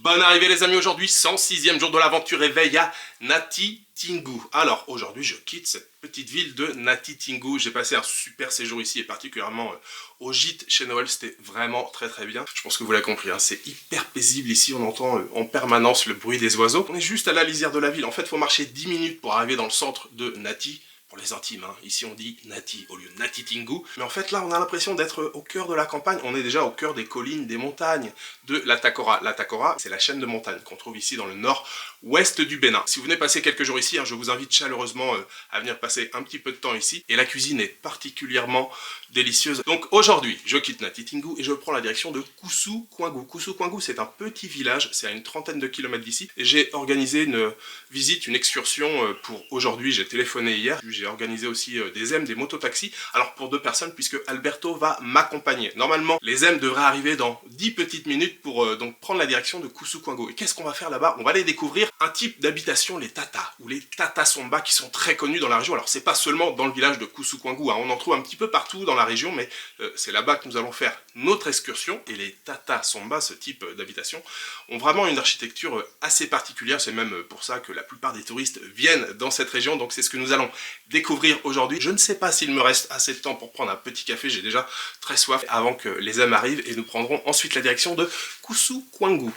Bonne arrivée les amis, aujourd'hui 106e jour de l'aventure éveil à Nati Tingou. Alors aujourd'hui je quitte cette petite ville de Nati Tingou. J'ai passé un super séjour ici et particulièrement au gîte chez Noël. C'était vraiment très bien. Je pense que vous l'avez compris, hein, c'est hyper paisible ici. On entend en permanence le bruit des oiseaux. On est juste à la lisière de la ville. En fait il faut marcher 10 minutes pour arriver dans le centre de Nati. Pour les intimes, hein. Ici on dit Nati au lieu de Nati Tingou. Mais en fait là on a l'impression d'être au cœur de la campagne. On est déjà au cœur des collines, des montagnes de la Takora. La Takora, c'est la chaîne de montagnes qu'on trouve ici dans le nord-ouest du Bénin. Si vous venez passer quelques jours ici, hein, je vous invite chaleureusement à venir passer un petit peu de temps ici. Et la cuisine est particulièrement délicieuse. Donc aujourd'hui, je quitte Nati Tingou et je prends la direction de Kousou Koingou. Kousou Koingou, c'est un petit village, c'est à une trentaine de kilomètres d'ici. Et j'ai organisé une visite, une excursion pour aujourd'hui. J'ai téléphoné hier. J'ai organisé aussi des M, des mototaxis. Alors pour 2 personnes, puisque Alberto va m'accompagner. Normalement, les M devraient arriver dans 10 petites minutes pour donc prendre la direction de Kousou Koingou. Et qu'est-ce qu'on va faire là-bas? On va aller découvrir un type d'habitation, les Tata, ou les Tata Somba, qui sont très connus dans la région. Alors c'est pas seulement dans le village de Kousou Koingou, hein. On en trouve un petit peu partout dans la région, mais c'est là-bas que nous allons faire notre excursion. Et les Tata Somba, ce type d'habitation, ont vraiment une architecture assez particulière. C'est même pour ça que la plupart des touristes viennent dans cette région. Donc c'est ce que nous allons découvrir aujourd'hui. Je ne sais pas s'il me reste assez de temps pour prendre un petit café. J'ai déjà très soif avant que les hommes arrivent. Et nous prendrons ensuite la direction de Kousou Koingou.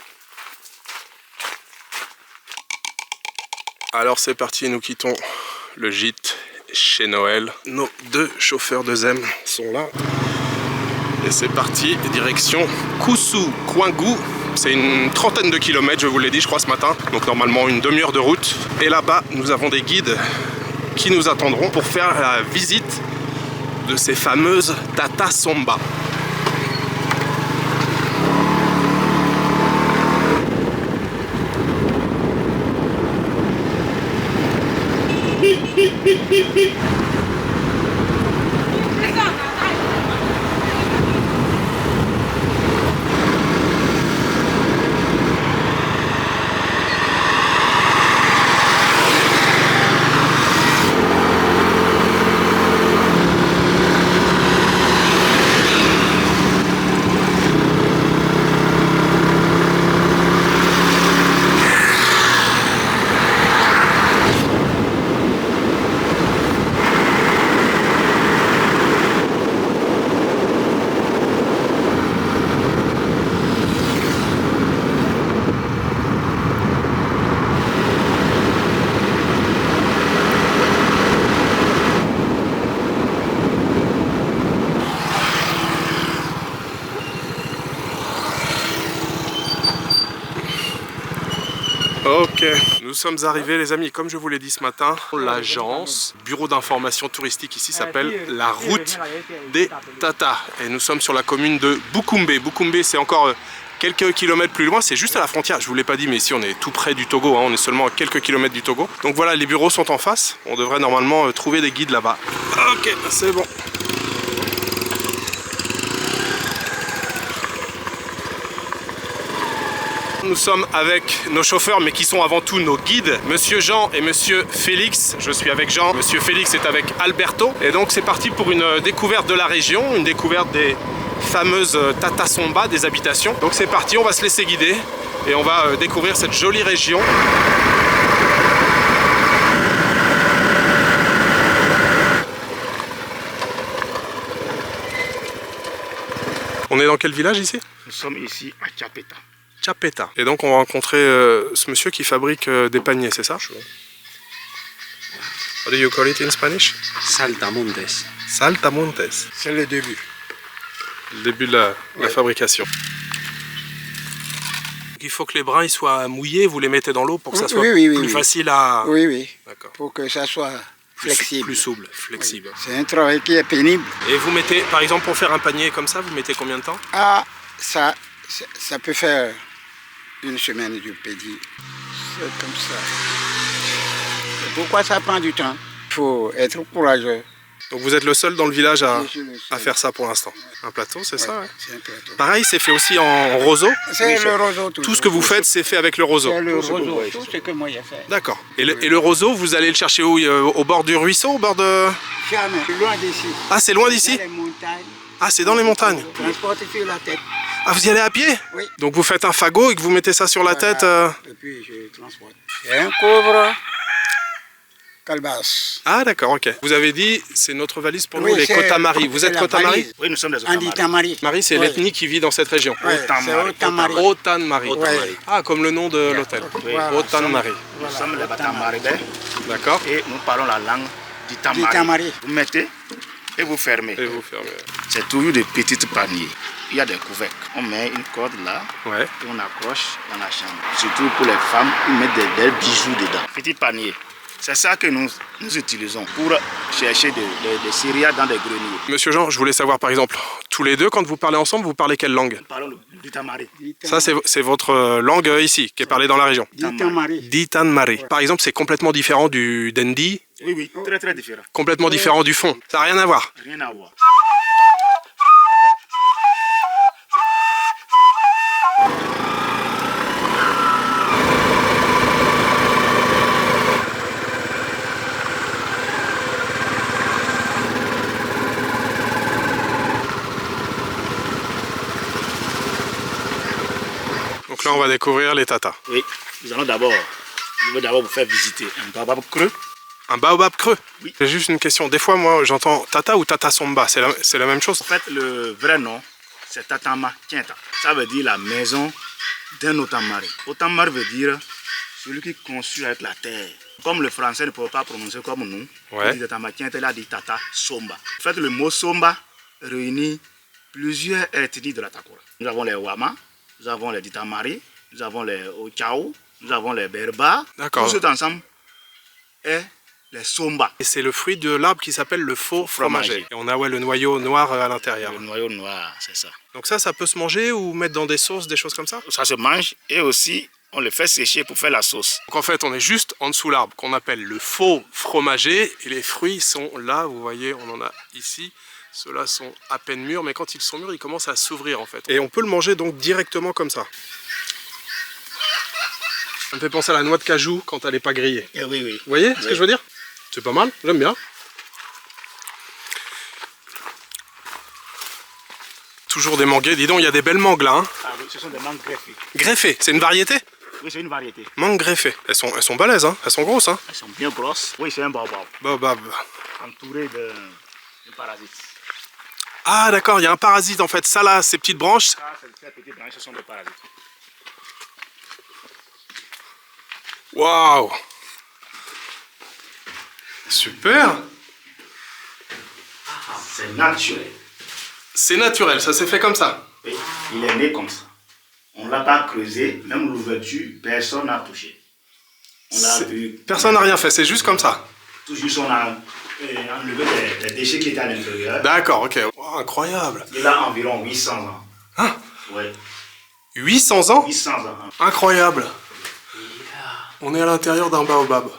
Alors c'est parti, nous quittons le gîte chez Noël. Nos 2 chauffeurs de Zem sont là. Et c'est parti, direction Kousou Koingou. C'est une trentaine de kilomètres, je vous l'ai dit, je crois, ce matin. Donc normalement une demi-heure de route. Et là-bas, nous avons des guides qui nous attendront pour faire la visite de ces fameuses Tata Somba. Ok, nous sommes arrivés les amis, comme je vous l'ai dit ce matin, l'agence, bureau d'information touristique ici s'appelle la route des Tata. Et nous sommes sur la commune de Boukoumbe. Boukoumbe c'est encore quelques kilomètres plus loin, c'est juste à la frontière, je vous l'ai pas dit mais ici on est tout près du Togo, hein, on est seulement à quelques kilomètres du Togo. Donc voilà, les bureaux sont en face, on devrait normalement trouver des guides là-bas. Ok, c'est bon. Nous sommes avec nos chauffeurs, mais qui sont avant tout nos guides, Monsieur Jean et Monsieur Félix. Je suis avec Jean, Monsieur Félix est avec Alberto. Et donc c'est parti pour une découverte de la région, une découverte des fameuses Tata Somba, des habitations. Donc c'est parti, on va se laisser guider et on va découvrir cette jolie région. On est dans quel village ici? Nous sommes ici à Chapeta. Chapeta. Et donc on va rencontrer ce monsieur qui fabrique des paniers, c'est ça? What do you call it in Spanish? Saltamontes. Saltamontes. C'est le début. Le début de la fabrication. Il faut que les brins ils soient mouillés, vous les mettez dans l'eau pour que ça soit plus facile à... Oui. D'accord. Pour que ça soit flexible. Plus souple, flexible. Oui. C'est un travail qui est pénible. Et vous mettez, par exemple, pour faire un panier comme ça, vous mettez combien de temps? Ah, ça peut faire une semaine, je peux dire. C'est comme ça. Et pourquoi ça prend du temps? Il faut être courageux. Donc vous êtes le seul dans le village à faire ça pour l'instant. Un plateau, c'est ça, ouais. C'est un plateau. Pareil, c'est fait aussi en roseau? C'est le roseau. Tout ce que vous faites, c'est fait avec le roseau? C'est le roseau, tout ce que moi j'ai fait. D'accord. Et le roseau, vous allez le chercher où? Au bord du ruisseau? Au bord de... Jamais, loin d'ici. Ah, c'est loin d'ici? Dans les montagnes. Ah, c'est dans les montagnes? Transporter sur la tête. Ah, vous y allez à pied? Oui. Donc vous faites un fagot et que vous mettez ça sur la Voilà. tête Et puis je transporte. Et un couvre calebasse. Ah d'accord, ok. Vous avez dit, c'est notre valise pour nous, Oui, les c'est- Kotamari. Vous c'est êtes la Kotamari? valise. Oui, nous sommes des On dit Tamari. Tamari, c'est Oui. l'ethnie qui vit dans cette région. Ouais, c'est Otamari. Otan-Mari. Ouais. Ah, comme le nom de l'hôtel. Voilà. Otan-Mari. Nous sommes les Batamaribais D'accord. et nous parlons la langue du Tamari. Tamari. Vous mettez et vous fermez. Et vous fermez. C'est toujours des petites paniers. Il y a des couvercles. On met une corde là Ouais. et on accroche dans la chambre. Surtout pour les femmes, ils mettent des bijoux dedans. Petit panier. C'est ça que nous utilisons pour chercher des céréales dans des greniers. Monsieur Jean, je voulais savoir par exemple, tous les deux, quand vous parlez ensemble, vous parlez quelle langue? Nous parlons du Tamari. Ça, c'est votre langue ici, qui est parlée dans la région. Tamari. Ditan-Mari. Par exemple, c'est complètement différent du Dendi, Oui, oui, très très différent. complètement différent du fond. Ça n'a rien à voir. Rien à voir. Donc là, on va découvrir les tatas. Oui, je vais d'abord vous faire visiter un baobab creux. Un baobab creux. Oui. J'ai juste une question. Des fois, moi, j'entends tata ou tata somba. C'est la même chose. En fait, le vrai nom, c'est Tatama Tienta. Ça veut dire la maison d'un Otamari. Otamari veut dire celui qui construit avec la terre. Comme le français ne peut pas prononcer comme nous, Ouais. il dit Tatama Tienta, il a dit Tata Somba. En fait, le mot Somba réunit plusieurs ethnies de la Takora. Nous avons les Wama, nous avons les Ditamari, nous avons les Ochao, nous avons les Berba. D'accord. Tout cet ensemble est les Somba. Et c'est le fruit de l'arbre qui s'appelle le faux fromager. Fromager. Et on a le noyau noir à l'intérieur. Le noyau noir, c'est ça. Donc ça peut se manger ou mettre dans des sauces, des choses comme ça? Ça se mange et aussi on le fait sécher pour faire la sauce. Donc en fait, on est juste en dessous l'arbre qu'on appelle le faux fromager. Et les fruits sont là, vous voyez, on en a ici. Ceux-là sont à peine mûrs, mais quand ils sont mûrs, ils commencent à s'ouvrir en fait. Et on peut le manger donc directement comme ça. Ça me fait penser à la noix de cajou quand elle n'est pas grillée. Eh oui, oui. Vous voyez ce que je veux dire? C'est pas mal, j'aime bien. Toujours des mangues, dis donc, il y a des belles mangues là. Hein. Ah oui, ce sont des mangues greffées. Greffées, c'est une variété? Oui, c'est une variété. Mangues greffées. Elles sont balèzes, hein. Elles sont grosses. Hein. Elles sont bien grosses. Oui, c'est un baobab Baobab. entouré de parasites. Ah d'accord, il y a un parasite en fait. Ça là, ces petites branches. Ça, ces petites branches, ce sont des parasites. Waouh! Super! C'est naturel. C'est naturel, ça s'est fait comme ça. Oui, il est né comme ça. On ne l'a pas creusé, même l'ouverture, personne n'a touché. On l'a vu. Personne n'a rien fait, c'est juste comme ça. Tout juste on a enlevé les déchets qui étaient à l'intérieur. D'accord, ok. Wow, incroyable. Il a environ 800 ans. Hein? Oui, 800 ans? 800 ans. Incroyable. On est à l'intérieur d'un baobab.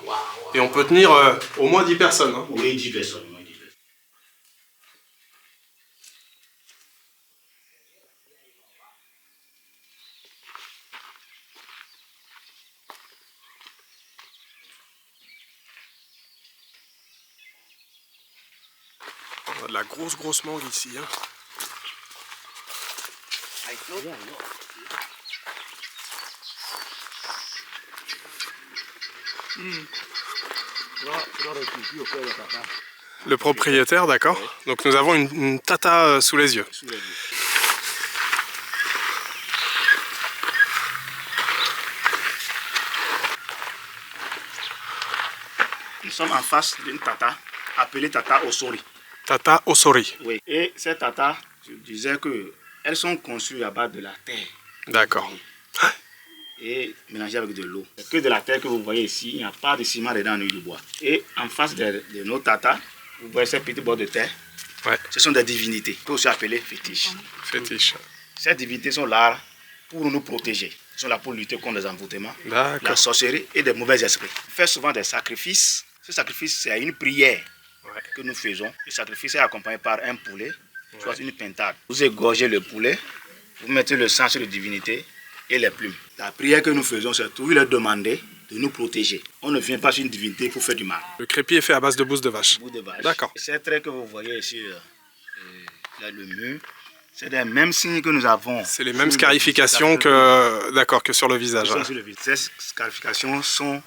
Et on peut tenir au moins 10 personnes. Hein. Oui, 10 personnes. Oui, 10 personnes. On a de la grosse mangue ici. Hein. Le propriétaire, d'accord. Donc nous avons une tata sous les yeux. Sous les yeux. Nous sommes en face d'une tata appelée Tata Osori. Tata Osori. Oui. Et ces tatas, je disais qu'elles sont conçues à base de la terre D'accord. et mélangées avec de l'eau. C'est que de la terre que vous voyez ici, il n'y a pas de ciment dedans ni de bois. Et en face de nos tatas, vous voyez ces petits bords de terre. Ouais. Ce sont des divinités, qu'on peut aussi appeler fétiches. Fétiche. Ces divinités sont là pour nous protéger. Ils sont là pour lutter contre les envoûtements, la D'accord. sorcellerie et des mauvais esprits. On fait souvent des sacrifices. Ce sacrifice, c'est une prière que nous faisons. Le sacrifice est accompagné par un poulet, soit une pintade. Vous égorgez le poulet, vous mettez le sang sur la divinité et les plumes. La prière que nous faisons, c'est toujours leur demander de nous protéger. On ne vient pas sur une divinité pour faire du mal. Le crépi est fait à base de bouse de vache. Bout de vache. D'accord. Ces traits que vous voyez ici, là, le mur, C'est les mêmes signes que nous avons. C'est les mêmes scarifications que sur le visage. Ouais. Ces scarifications sont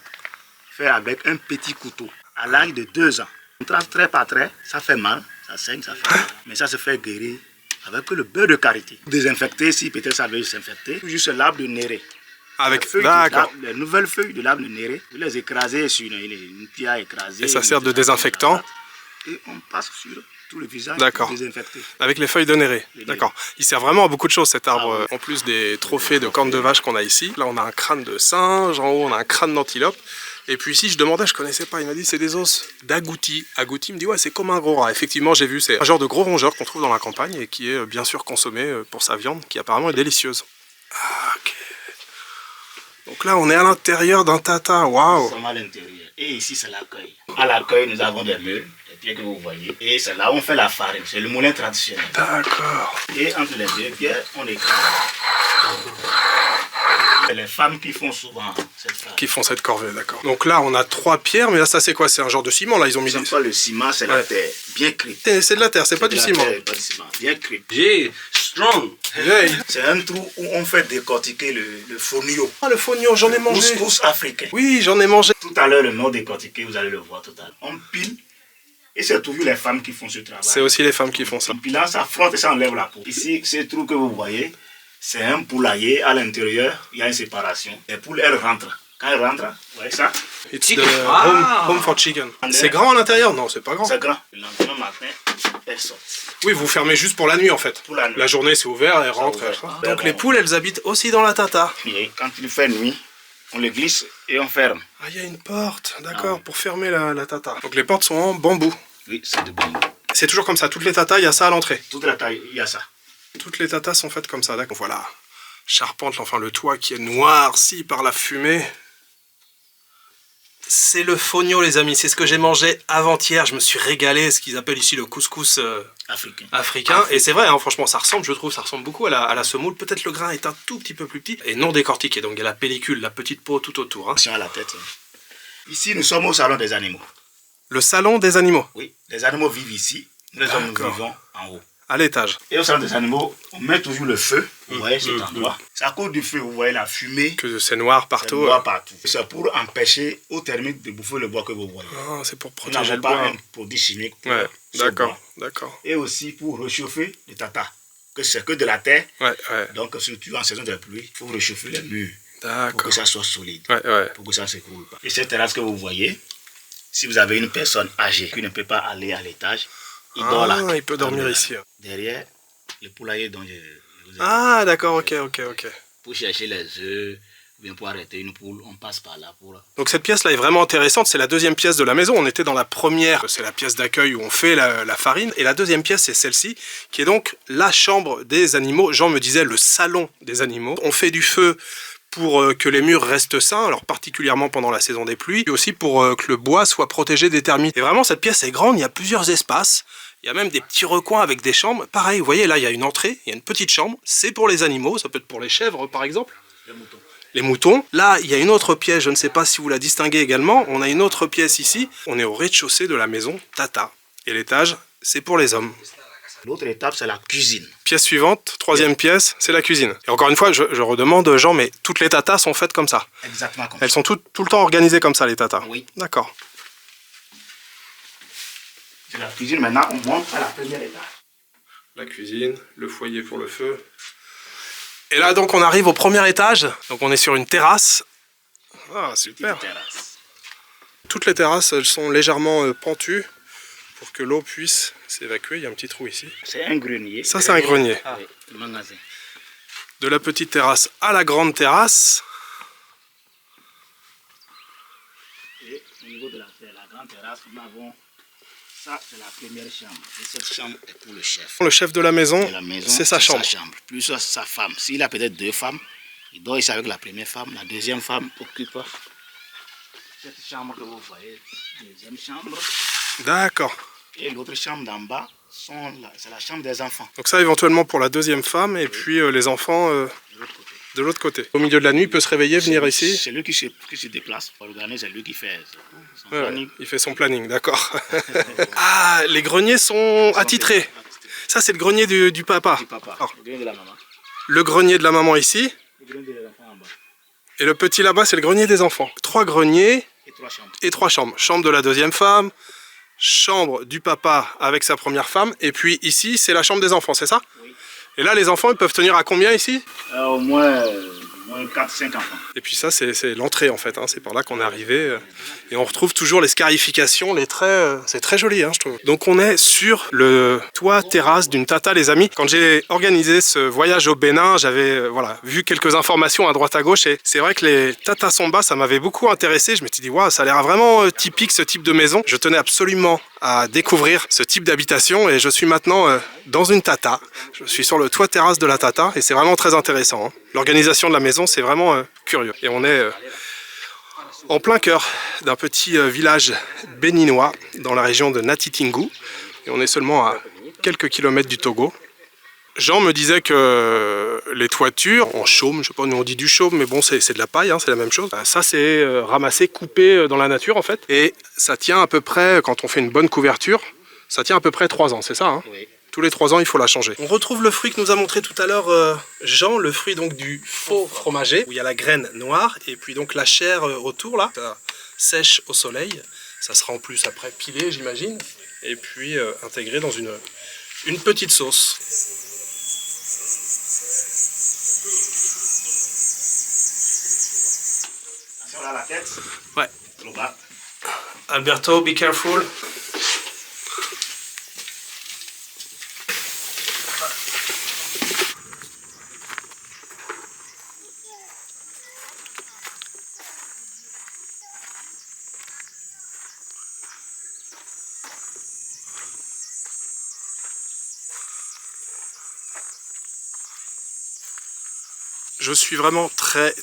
faites avec un petit couteau à l'âge de 2 ans. On trace trait par trait, ça fait mal, ça saigne, ça fait mal. Mais ça se fait guérir avec le beurre de karité. Désinfecter, si peut-être ça veut désinfecter, juste l'arbre de néré. Avec, d'accord. Les nouvelles feuilles de l'arbre de néré, vous les écrasez sur une pierre écrasée. Et ça sert de désinfectant. Et on passe sur tout le visage pour désinfecter. Avec les feuilles de néré. D'accord. Il sert vraiment à beaucoup de choses cet arbre. En plus des trophées de cornes de vache qu'on a ici. Là on a un crâne de singe, en haut on a un crâne d'antilope. Et puis ici je demandais, je connaissais pas, il m'a dit c'est des os d'agouti. Agouti, il me dit ouais c'est comme un gros rat. Effectivement j'ai vu, c'est un genre de gros rongeur qu'on trouve dans la campagne et qui est bien sûr consommé pour sa viande, qui apparemment est délicieuse. Ah, ok. Donc là, on est à l'intérieur d'un tata, waouh! Nous sommes à l'intérieur. Et ici, c'est l'accueil. À l'accueil, nous avons des meules, les pieds que vous voyez. Et c'est là où on fait la farine. C'est le moulin traditionnel. D'accord. Et entre les deux pierres, on écrase. C'est les femmes qui font souvent cette farine. Qui font cette corvée, d'accord. Donc là, on a 3 pierres, mais là, ça c'est quoi? C'est un genre de ciment, là, ils ont mis... C'est pas le ciment, c'est la terre. Bien cuite. C'est de la terre, c'est pas du ciment. Pas du ciment. Bien cuite. Yeah, strong. Yeah. C'est un trou où on fait décortiquer le fonio. Ah, le fonio, j'en ai mangé. Couscous africain. Oui, j'en ai mangé. Tout à l'heure, le nom décortiqué, vous allez le voir tout à l'heure. On pile, et c'est toujours les femmes qui font ce travail. C'est aussi les femmes qui font ça. En pilant, ça frotte et ça enlève la peau. Ici, ce trou que vous voyez, c'est un poulailler. À l'intérieur, il y a une séparation. Les poules, elles rentrent. Quand elles rentrent, vous voyez ça? It's the home for chicken. C'est grand à l'intérieur? Non, c'est pas grand. C'est grand. Le lendemain matin, elles sortent. Oui, vous fermez juste pour la nuit en fait. Pour la nuit. La journée c'est ouvert, elles rentrent. Donc les poules, elles habitent aussi dans la tata. Et quand il fait nuit, on le glisse et on ferme. Ah, il y a une porte, d'accord, pour fermer la tata. Donc les portes sont en bambou. Oui, c'est de bambou. C'est toujours comme ça, toutes les tatas, il y a ça à l'entrée. Toute la taille, il y a ça. Toutes les tatas sont faites comme ça, d'accord. Voilà, charpente, enfin le toit qui est noirci par la fumée. C'est le fonio les amis, c'est ce que j'ai mangé avant-hier, je me suis régalé, ce qu'ils appellent ici le couscous africain. Et c'est vrai, hein, franchement ça ressemble, je trouve, ça ressemble beaucoup à la semoule. Peut-être le grain est un tout petit peu plus petit et non décortiqué, donc il y a la pellicule, la petite peau tout autour. Hein. Attention à la tête. Ici nous sommes au salon des animaux. Le salon des animaux? Oui, les animaux vivent ici, nous les hommes nous vivons en haut. À l'étage. Et au salon des animaux, on met toujours le feu. Vous voyez cet endroit. C'est à cause du feu, vous voyez la fumée. Que c'est noir partout. C'est noir partout. C'est pour empêcher aux termites de bouffer le bois que vous voyez. Ah, c'est pour Nous protéger le n'avons bois. pas un produit chimique. Ouais, d'accord, d'accord. Et aussi pour réchauffer les tatas. Que c'est que de la terre. Ouais, ouais. Donc surtout en saison de pluie, il faut réchauffer les murs. D'accord. Pour que ça soit solide. Ouais, ouais. Pour que ça ne s'écroule pas. Et cette terrasse que vous voyez, si vous avez une personne âgée qui ne peut pas aller à l'étage, il dort là. Il peut dormir ici. Derrière le poulailler dont je vous ai Ah, d'accord, ok. Pour chercher les œufs, ou bien pour arrêter une poule, on passe par là. Donc cette pièce-là est vraiment intéressante, c'est la deuxième pièce de la maison. On était dans la première, c'est la pièce d'accueil où on fait la farine. Et la deuxième pièce, c'est celle-ci, qui est donc la chambre des animaux. Jean me disait le salon des animaux. On fait du feu pour que les murs restent sains, alors particulièrement pendant la saison des pluies, et aussi pour que le bois soit protégé des termites. Et vraiment, cette pièce est grande, il y a plusieurs espaces. Il y a même des petits recoins avec des chambres. Pareil, vous voyez, là, il y a une entrée, il y a une petite chambre. C'est pour les animaux, ça peut être pour les chèvres, par exemple. Les moutons. Là, il y a une autre pièce, je ne sais pas si vous la distinguez également. On a une autre pièce ici. On est au rez-de-chaussée de la maison Tata. Et l'étage, c'est pour les hommes. L'autre étape, c'est la cuisine. Pièce suivante, troisième pièce, c'est la cuisine. Et encore une fois, je redemande, Jean, mais toutes les tatas sont faites comme ça? Exactement comme ça. Elles sont tout le temps organisées comme ça, les tatas? Oui. D'accord. C'est la cuisine, maintenant, on monte à la première étage. La cuisine, le foyer pour le feu. Et là, donc, on arrive au premier étage. Donc, on est sur une terrasse. Ah, super. Toutes les terrasses, elles sont légèrement pentues pour que l'eau puisse s'évacuer. Il y a un petit trou ici. C'est un grenier. Ça, c'est un grenier. Ah, oui, le magasin. De la petite terrasse à la grande terrasse. Et au niveau de la grande terrasse, nous avons... Ça, c'est la première chambre. Et cette chambre est pour le chef. Le chef de la maison, c'est sa chambre. Plus sa femme. S'il a peut-être 2 femmes, il dort ici avec la première femme. La deuxième femme occupe cette chambre que vous voyez. Deuxième chambre. D'accord. Et l'autre chambre d'en bas, c'est la chambre des enfants. Donc ça, éventuellement pour la deuxième femme, et puis les enfants de l'autre côté. Au milieu de la nuit, il peut se réveiller, venir ici. C'est lui qui se déplace. Pour organiser, c'est lui qui fait son planning. Il fait son planning, d'accord. Ah, les greniers sont attitrés. Ça, c'est le grenier du papa. Du papa, Alors, le grenier de la maman. le grenier de la maman ici. Le grenier des enfants en bas. Et le petit là-bas, c'est le grenier des enfants. 3 greniers Et 3 chambres. et 3 chambres. Chambre de la deuxième femme, chambre du papa avec sa première femme. Et puis ici, c'est la chambre des enfants, c'est ça? Oui. Et là, les enfants, ils peuvent tenir à combien ici? Au moins 4-5 enfants. Et puis ça, c'est l'entrée en fait, hein. C'est par là qu'on est arrivé. Et on retrouve toujours les scarifications, les traits, c'est très joli, hein, je trouve. Donc on est sur le toit terrasse d'une tata, les amis. Quand j'ai organisé ce voyage au Bénin, j'avais voilà, vu quelques informations à droite à gauche, et c'est vrai que les Tata Somba, ça m'avait beaucoup intéressé. Je m'étais dit, waouh, ça a l'air vraiment typique ce type de maison. Je tenais absolument à découvrir ce type d'habitation, et je suis maintenant dans une tata. Je suis sur le toit terrasse de la tata, et c'est vraiment très intéressant, hein. L'organisation de la maison, c'est vraiment curieux. Et on est en plein cœur d'un petit village béninois dans la région de Nati Tingou. Et on est seulement à quelques kilomètres du Togo. Jean me disait que les toitures en chaume, je sais pas, nous on dit du chaume, mais bon, c'est de la paille, hein, c'est la même chose. Ça, c'est ramassé, coupé dans la nature en fait. Et ça tient à peu près, quand on fait une bonne couverture, ça tient à peu près 3 ans, c'est ça, hein? Oui. Tous les 3 ans, il faut la changer. On retrouve le fruit que nous a montré tout à l'heure Jean, le fruit donc du faux fromager, où il y a la graine noire, et puis donc la chair autour, là, ça sèche au soleil. Ça sera en plus après pilé, j'imagine, et puis intégré dans une petite sauce. Attention là, la tête. Ouais. Le bas. Alberto, be careful. Je suis vraiment très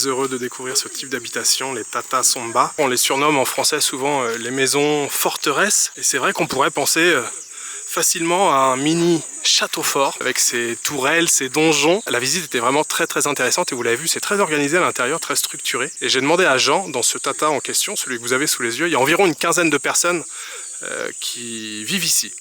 heureux de découvrir ce type d'habitation, les Tata Somba. On les surnomme en français souvent les maisons forteresses. Et c'est vrai qu'on pourrait penser facilement à un mini château fort avec ses tourelles, ses donjons. La visite était vraiment très intéressante et vous l'avez vu, c'est très organisé à l'intérieur, très structuré. Et j'ai demandé à Jean, dans ce Tata en question, celui que vous avez sous les yeux, il y a environ une quinzaine de personnes qui vivent ici.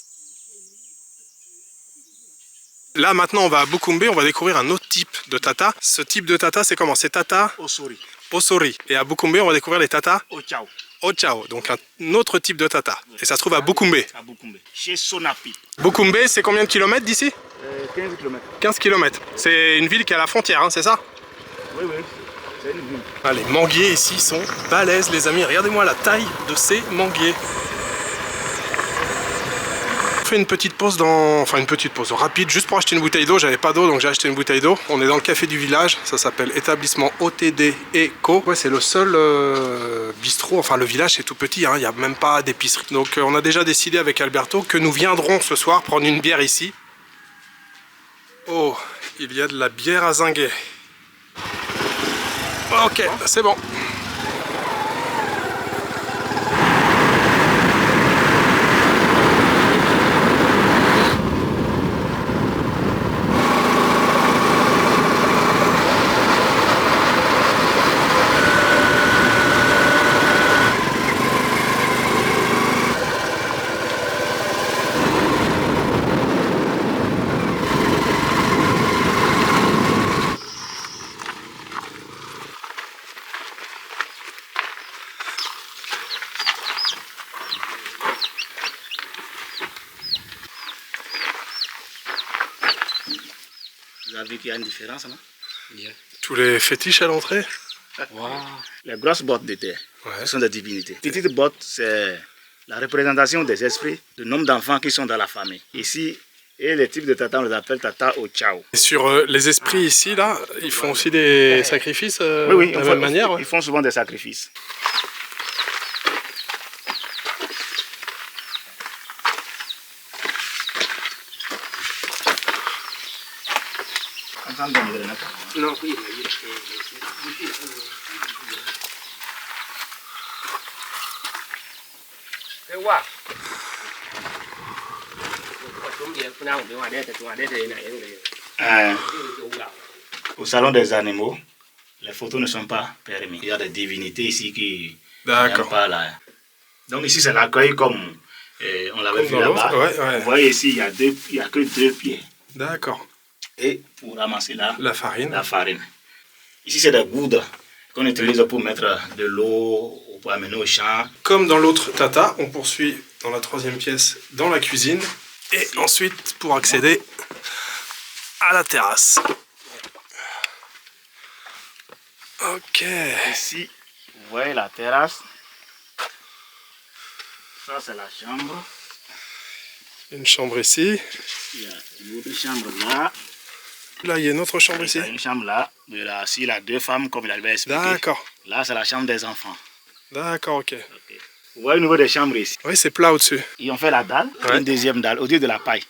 Là maintenant on va à Bukumbe, on va découvrir un autre type de tata. Ce type de tata c'est comment? C'est tata Osori. Osori. Et à Bukumbe on va découvrir les tata Ochao. Ochao, donc un autre type de tata. Et ça se trouve à Bukumbe. À Bukumbe. Chez Sonapi. Bukumbe, c'est combien de kilomètres d'ici? 15 km. 15 km. C'est une ville qui est à la frontière, hein, c'est ça? Oui, oui. C'est une ville. Ah, les manguiers ici sont balèzes les amis. Regardez-moi la taille de ces manguiers. Fait une petite pause une petite pause rapide juste pour acheter une bouteille d'eau. J'avais pas d'eau donc j'ai acheté une bouteille d'eau. On est dans le café du village, ça s'appelle établissement OTD Co. Ouais, c'est le seul bistrot, enfin le village c'est tout petit, hein, il n'y a même pas d'épicerie. Donc on a déjà décidé avec Alberto que nous viendrons ce soir prendre une bière ici. Oh, il y a de la bière à zinguer. Ok, c'est bon. Vous avez vu qu'il y a une différence, non? Tous les fétiches à l'entrée. Wow. Les grosses bottes de terre, Ouais. ce sont des divinités. Les petites bottes, c'est la représentation des esprits, du nombre d'enfants qui sont dans la famille. Ici, et les types de tata, on les appelle tata au chao. Et sur les esprits ici, là, ils font aussi des sacrifices Oui, de la même manière. Ouais. Ils font souvent des sacrifices. Non, oui, Au salon des animaux, les photos ne sont pas permises. Il y a des divinités ici qui n'aiment D'accord. pas là. Donc ici, c'est l'accueil comme Et on l'avait vu dans là-bas. l'autre, ouais. Vous voyez ici, il y a que 2 pieds. D'accord. Et pour ramasser La farine. la farine. Ici, c'est des goudes qu'on utilise pour mettre de l'eau, pour amener au champ. Comme dans l'autre tata, on poursuit dans la 3e pièce, dans la cuisine. Et ensuite, pour accéder à la terrasse. Ok. Ici, vous voyez la terrasse. Ça, c'est la chambre. Une chambre ici. Il y a une autre chambre là. Là, il y a une autre chambre ici. Il y a une chambre là. De là, ici, il y a 2 femmes, comme il avait expliqué. D'accord. Là, c'est la chambre des enfants. D'accord, ok. Vous voyez au niveau des chambres ici. Oui, c'est plat au-dessus. Ils ont fait la dalle, Ouais. une deuxième dalle, au lieu de la paille.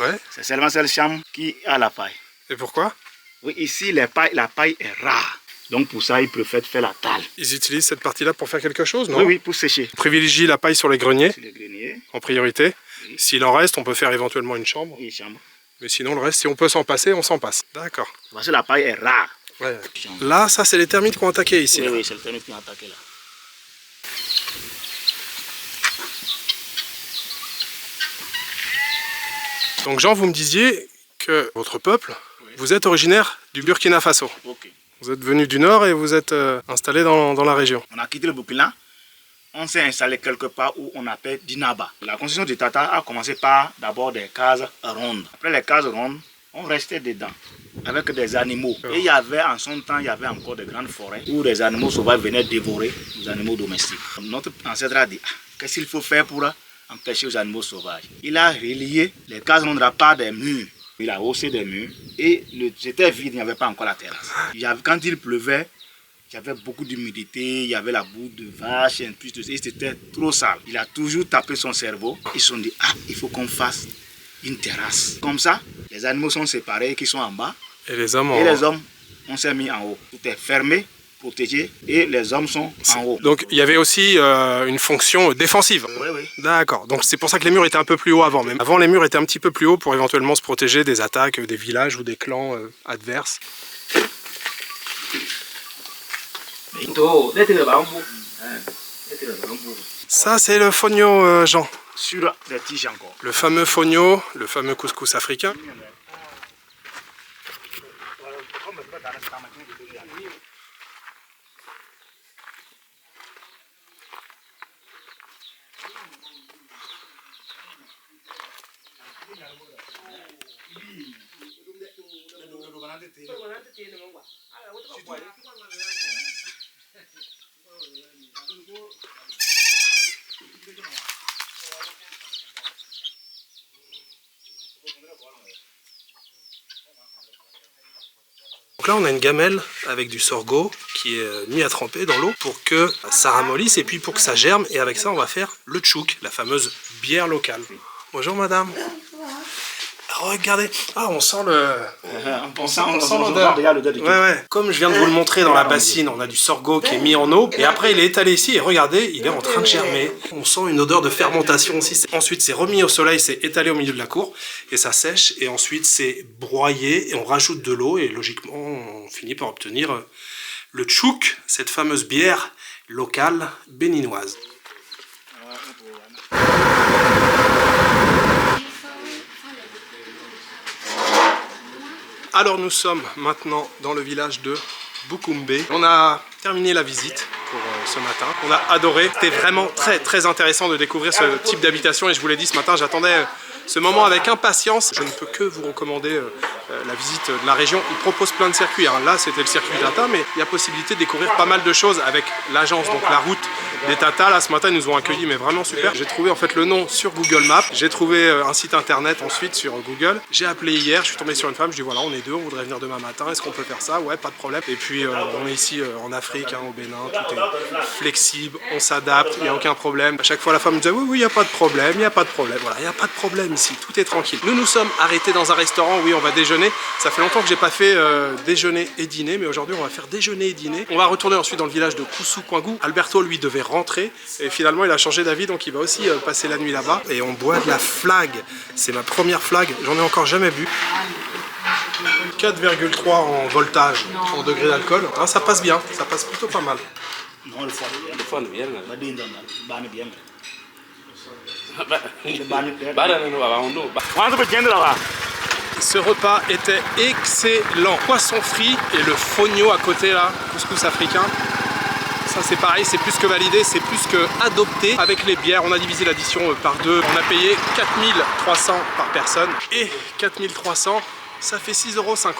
Ouais. C'est seulement cette chambre qui a la paille. Et pourquoi? Oui, ici, la paille est rare. Donc pour ça, ils préfèrent faire la dalle. Ils utilisent cette partie-là pour faire quelque chose, non? Oui, oui, pour sécher. On privilégie la paille sur les greniers, Sur les greniers, en priorité. Oui. S'il en reste, on peut faire éventuellement une chambre. et chambre. Mais sinon, le reste, si on peut s'en passer, on s'en passe. D'accord. Parce que la paille est rare. Ouais. Là, ça, c'est les termites qui ont attaqué ici. Oui, là. oui, c'est le terme qui a attaqué là. Donc, Jean, vous me disiez que votre peuple, vous êtes originaire du Burkina Faso. Ok. Vous êtes venu du nord et vous êtes installé dans la région. On a quitté le Burkina. On s'est installé quelque part où on appelle Dinaba. La construction du Tata a commencé par d'abord des cases rondes. Après les cases rondes, on restait dedans avec des animaux. Et il y avait en son temps, il y avait encore de grandes forêts où les animaux sauvages venaient dévorer les animaux domestiques. Notre ancêtre a dit, qu'est-ce qu'il faut faire pour empêcher les animaux sauvages? Il a relié les cases rondes par des murs. Il a haussé des murs et c'était vide, il n'y avait pas encore la terrasse. Quand il pleuvait, il y avait beaucoup d'humidité, il y avait la boue de vache, et puis c'était trop sale. Il a toujours tapé son cerveau. Ils se sont dit, il faut qu'on fasse une terrasse. Comme ça, les animaux sont séparés, qui sont en bas. Et les hommes Et les hommes, on s'est mis en haut. Tout est fermé, protégé, et les hommes sont en haut. Donc, il y avait aussi une fonction défensive. Oui, oui. D'accord. Donc, c'est pour ça que les murs étaient un peu plus hauts avant. Même avant, les murs étaient un petit peu plus hauts pour éventuellement se protéger des attaques des villages ou des clans adverses. Ça, c'est le fogno, Jean. Sur les tiges encore. Le fameux fogno, le fameux couscous africain. Donc là, on a une gamelle avec du sorgho qui est mis à tremper dans l'eau pour que ça ramollisse et puis pour que ça germe. Et avec ça, on va faire le tchouk, la fameuse bière locale. Bonjour madame. Regardez, on sent le... On sent l'odeur. l'odeur. Ouais. Comme je viens de vous le montrer dans la bassine, on a du sorgho qui est mis en eau. Et après, il est étalé ici. Et regardez, il est en train de germer. On sent une odeur de fermentation aussi. Ensuite, c'est remis au soleil, c'est étalé au milieu de la cour. Et ça sèche. Et ensuite, c'est broyé. Et on rajoute de l'eau. Et logiquement, on finit par obtenir le tchouk, cette fameuse bière locale béninoise. Alors nous sommes maintenant dans le village de Boukoumbe. On a terminé la visite pour ce matin. On a adoré. C'était vraiment très intéressant de découvrir ce type d'habitation et je vous l'ai dit ce matin, j'attendais ce moment avec impatience. Je ne peux que vous recommander la visite de la région. Ils proposent plein de circuits. Alors là, c'était le circuit Tata, mais il y a possibilité de découvrir pas mal de choses avec l'agence, donc la route des Tata. Là, ce matin, ils nous ont accueillis, mais vraiment super. J'ai trouvé en fait le nom sur Google Maps. J'ai trouvé un site internet ensuite sur Google. J'ai appelé hier, je suis tombé sur une femme. Je dis voilà, on est deux, on voudrait venir demain matin. Est-ce qu'on peut faire ça? Ouais, pas de problème. Et puis, on est ici en Afrique, au Bénin. Tout est flexible, on s'adapte, il n'y a aucun problème. À chaque fois, la femme me disait oui, il n'y a pas de problème, il n'y a pas de problème. Voilà, il n'y a pas de problème ici, tout est tranquille. Nous nous sommes arrêtés dans un restaurant, oui, on va déjeuner. Ça fait longtemps que j'ai pas fait déjeuner et dîner, mais aujourd'hui, on va faire déjeuner et dîner. On va retourner ensuite dans le village de Kousou-Kouangou. Alberto, lui, devait rentrer et finalement, il a changé d'avis, donc il va aussi passer la nuit là-bas. Et on boit de la flag. C'est ma première flag, j'en ai encore jamais bu. 4,3 en voltage, en degré d'alcool. Ah, ça passe bien, ça passe plutôt pas mal. Non, le fond est bien. Ce repas était excellent. Poisson frit et le fogno à côté là, couscous africain. Ça c'est pareil, c'est plus que validé, c'est plus que adopté. Avec les bières, on a divisé l'addition par deux. On a payé 4300 par personne. Et 4300, ça fait 6,50 €.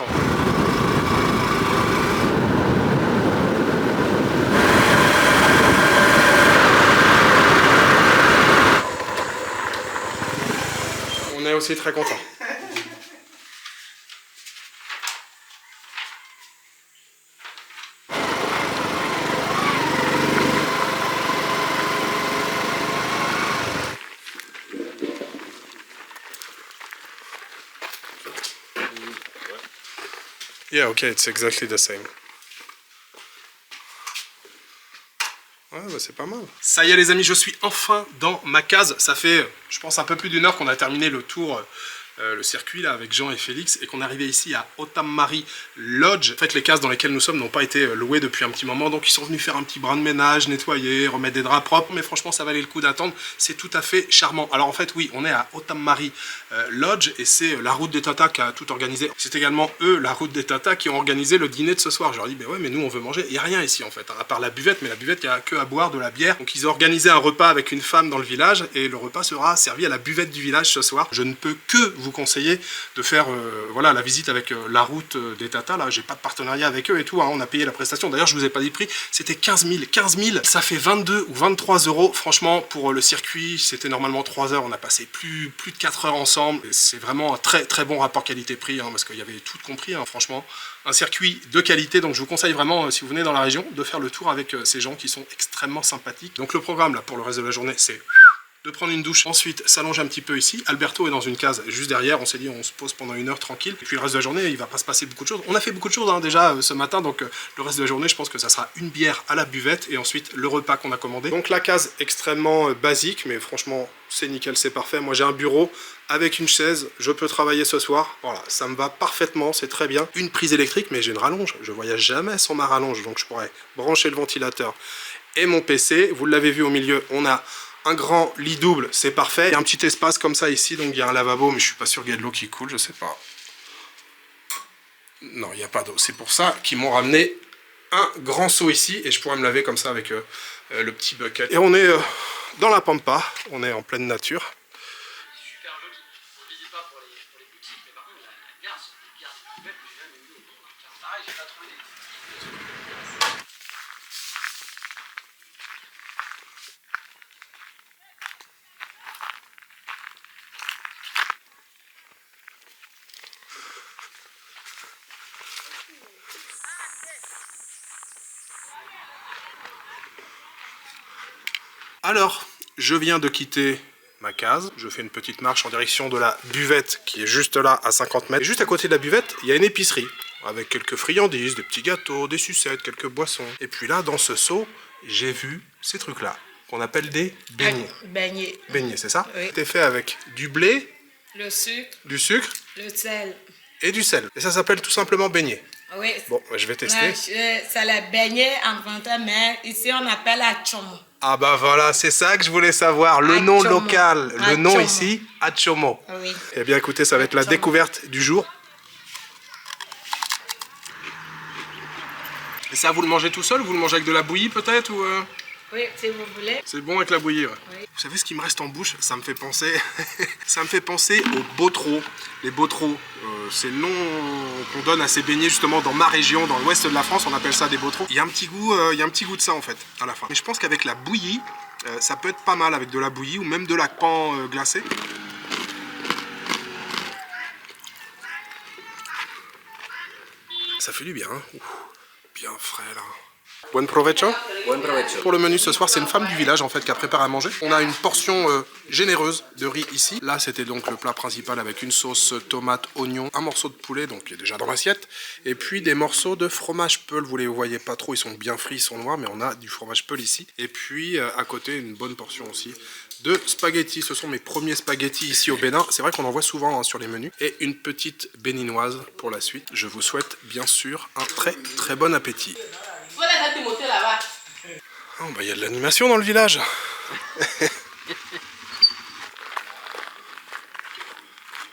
On est aussi très content. Yeah, okay, it's exactly the same. Ouais, bah c'est pas mal. Ça y est les amis, je suis enfin dans ma case. Ça fait, je pense, un peu plus d'1 heure qu'on a terminé le tour, le circuit là avec Jean et Félix et qu'on est arrivé ici à Otamari Lodge. En fait, les cases dans lesquelles nous sommes n'ont pas été louées depuis un petit moment, donc ils sont venus faire un petit brin de ménage, nettoyer, remettre des draps propres, mais franchement ça valait le coup d'attendre, c'est tout à fait charmant. Alors en fait oui, on est à Otamari Lodge et c'est la route des Tatas qui a tout organisé. C'est également eux, la route des Tatas, qui ont organisé le dîner de ce soir. Je leur dis, bah ouais, mais nous on veut manger. Il n'y a rien ici en fait, hein, à part la buvette, mais la buvette, il n'y a que à boire de la bière. Donc ils ont organisé un repas avec une femme dans le village et le repas sera servi à la buvette du village ce soir. Je ne peux que vous conseiller de faire voilà, la visite avec la route des Tatas. Là, j'ai pas de partenariat avec eux et tout, hein, on a payé la prestation. D'ailleurs, je vous ai pas dit le prix, c'était 15 000. 15 000, ça fait 22 ou 23 €. Franchement, pour le circuit, c'était normalement 3 heures. On a passé plus de 4 heures ensemble. C'est vraiment un très très bon rapport qualité-prix, hein, parce qu'il y avait tout compris, hein, franchement. Un circuit de qualité, donc je vous conseille vraiment, si vous venez dans la région, de faire le tour avec ces gens qui sont extrêmement sympathiques. Donc le programme, là, pour le reste de la journée, c'est de prendre une douche, ensuite s'allonger un petit peu ici. Alberto est dans une case juste derrière, on s'est dit on se pose pendant 1 heure tranquille, et puis le reste de la journée il va pas se passer beaucoup de choses. On a fait beaucoup de choses hein, déjà ce matin, donc le reste de la journée je pense que ça sera une bière à la buvette et ensuite le repas qu'on a commandé. Donc la case extrêmement basique, mais franchement c'est nickel, c'est parfait. Moi j'ai un bureau avec une chaise, je peux travailler ce soir, voilà, ça me va parfaitement, c'est très bien. Une prise électrique, mais j'ai une rallonge, je voyage jamais sans ma rallonge, donc je pourrais brancher le ventilateur et mon PC. Vous l'avez vu au milieu, on a un grand lit double, c'est parfait. Il y a un petit espace comme ça ici, donc il y a un lavabo, mais je suis pas sûr qu'il y ait de l'eau qui coule, je sais pas. Non, il n'y a pas d'eau. C'est pour ça qu'ils m'ont ramené un grand seau ici, et je pourrais me laver comme ça avec le petit bucket. Et on est dans la pampa, on est en pleine nature. Super joli. On ne visite pas pour les boutiques, mais par contre, la bière, c'est des bières de buvette que j'ai jamais vues. Pareil, j'ai pas trouvé des... Alors, je viens de quitter ma case, je fais une petite marche en direction de la buvette qui est juste là à 50 mètres. Et juste à côté de la buvette, il y a une épicerie avec quelques friandises, des petits gâteaux, des sucettes, quelques boissons. Et puis là, dans ce seau, j'ai vu ces trucs-là qu'on appelle des beignets. Beignets. Beignets, c'est ça? Oui. C'est fait avec du blé, Le sucre, du sucre le sel. et du sel. Et ça s'appelle tout simplement beignet. Oui. Bon, je vais tester. C'est le beignet en français, mais ici on appelle achomo. Ah bah voilà, c'est ça que je voulais savoir. Le nom Achomo. local, le nom Achomo. ici, Achomo. Oui. Eh bien écoutez, ça va être la Achomo. découverte du jour. Et ça, vous le mangez tout seul? Vous le mangez avec de la bouillie peut-être ou Oui, si vous voulez. C'est bon avec la bouillie, ouais. Oui. Vous savez ce qui me reste en bouche? Ça me fait penser, ça me fait penser aux botros. Les botros, c'est le nom qu'on donne à ces beignets justement dans ma région, dans l'ouest de la France, on appelle ça des botros. Il y a un petit goût de ça en fait à la fin. Mais je pense qu'avec la bouillie, ça peut être pas mal avec de la bouillie ou même de la pan glacée. Ça fait du bien, hein. Ouh, bien frais là. Buen provecho. Buen provecho. Pour le menu ce soir, c'est une femme du village en fait qui a préparé à manger. On a une portion généreuse de riz ici. Là, c'était donc le plat principal avec une sauce tomate, oignon, un morceau de poulet donc qui est déjà dans l'assiette, et puis des morceaux de fromage peul. Vous les voyez pas trop, ils sont bien frits, ils sont noirs, mais on a du fromage peul ici. Et puis à côté, une bonne portion aussi de spaghettis. Ce sont mes premiers spaghettis ici au Bénin. C'est vrai qu'on en voit souvent hein, sur les menus. Et une petite béninoise pour la suite. Je vous souhaite bien sûr un très très bon appétit. Oh bah il y a de l'animation dans le village.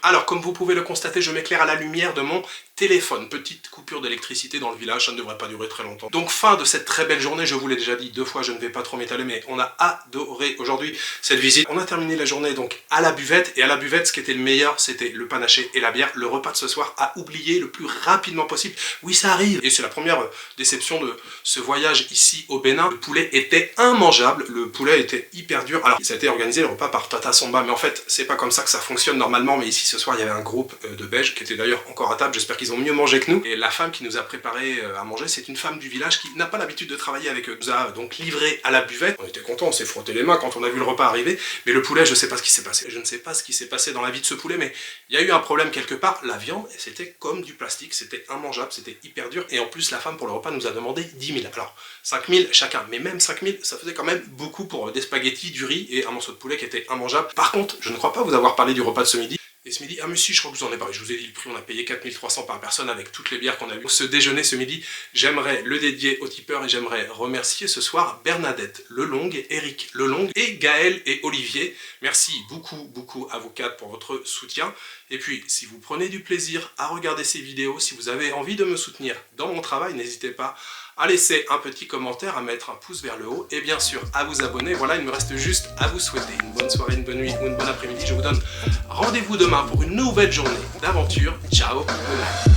Alors, comme vous pouvez le constater, je m'éclaire à la lumière de mon téléphone. Petite coupure d'électricité dans le village, ça ne devrait pas durer très longtemps. Donc, fin de cette très belle journée, je vous l'ai déjà dit 2 fois, je ne vais pas trop m'étaler, mais on a adoré aujourd'hui cette visite. On a terminé la journée donc à la buvette, et à la buvette, ce qui était le meilleur, c'était le panaché et la bière. Le repas de ce soir à oublier le plus rapidement possible. Oui, ça arrive, et c'est la première déception de ce voyage ici au Bénin. Le poulet était immangeable, le poulet était hyper dur. Alors, ça a été organisé le repas par Tata Somba, mais en fait, c'est pas comme ça que ça fonctionne normalement, mais ici ce soir, il y avait un groupe de Belges qui était d'ailleurs encore à table, j'espère qu'ils ont mieux mangé que nous. Et la femme qui nous a préparé à manger, c'est une femme du village qui n'a pas l'habitude de travailler avec eux. Nous a donc livré à la buvette. On était contents, on s'est frotté les mains quand on a vu le repas arriver, mais le poulet, je sais pas ce qui s'est passé. Je ne sais pas ce qui s'est passé dans la vie de ce poulet, mais il y a eu un problème quelque part. La viande, c'était comme du plastique, c'était immangeable, c'était hyper dur, et en plus, la femme pour le repas nous a demandé 10 000. Alors, 5 000 chacun, mais même 5 000, ça faisait quand même beaucoup pour des spaghettis, du riz et un morceau de poulet qui était immangeable. Par contre, je ne crois pas vous avoir parlé du repas de ce midi. Et ce midi, ah mais si, je crois que vous en avez parlé, je vous ai dit le prix, on a payé 4 300 par personne avec toutes les bières qu'on a eues. Pour ce déjeuner ce midi, j'aimerais le dédier aux tipeurs et j'aimerais remercier ce soir Bernadette Lelong, Eric Lelong et Gaël et Olivier. Merci beaucoup à vous 4 pour votre soutien. Et puis, si vous prenez du plaisir à regarder ces vidéos, si vous avez envie de me soutenir dans mon travail, n'hésitez pas à laisser un petit commentaire, à mettre un pouce vers le haut et bien sûr à vous abonner. Voilà, il me reste juste à vous souhaiter une bonne soirée, une bonne nuit ou une bonne après-midi. Je vous donne rendez-vous demain pour une nouvelle journée d'aventure. Ciao, good night.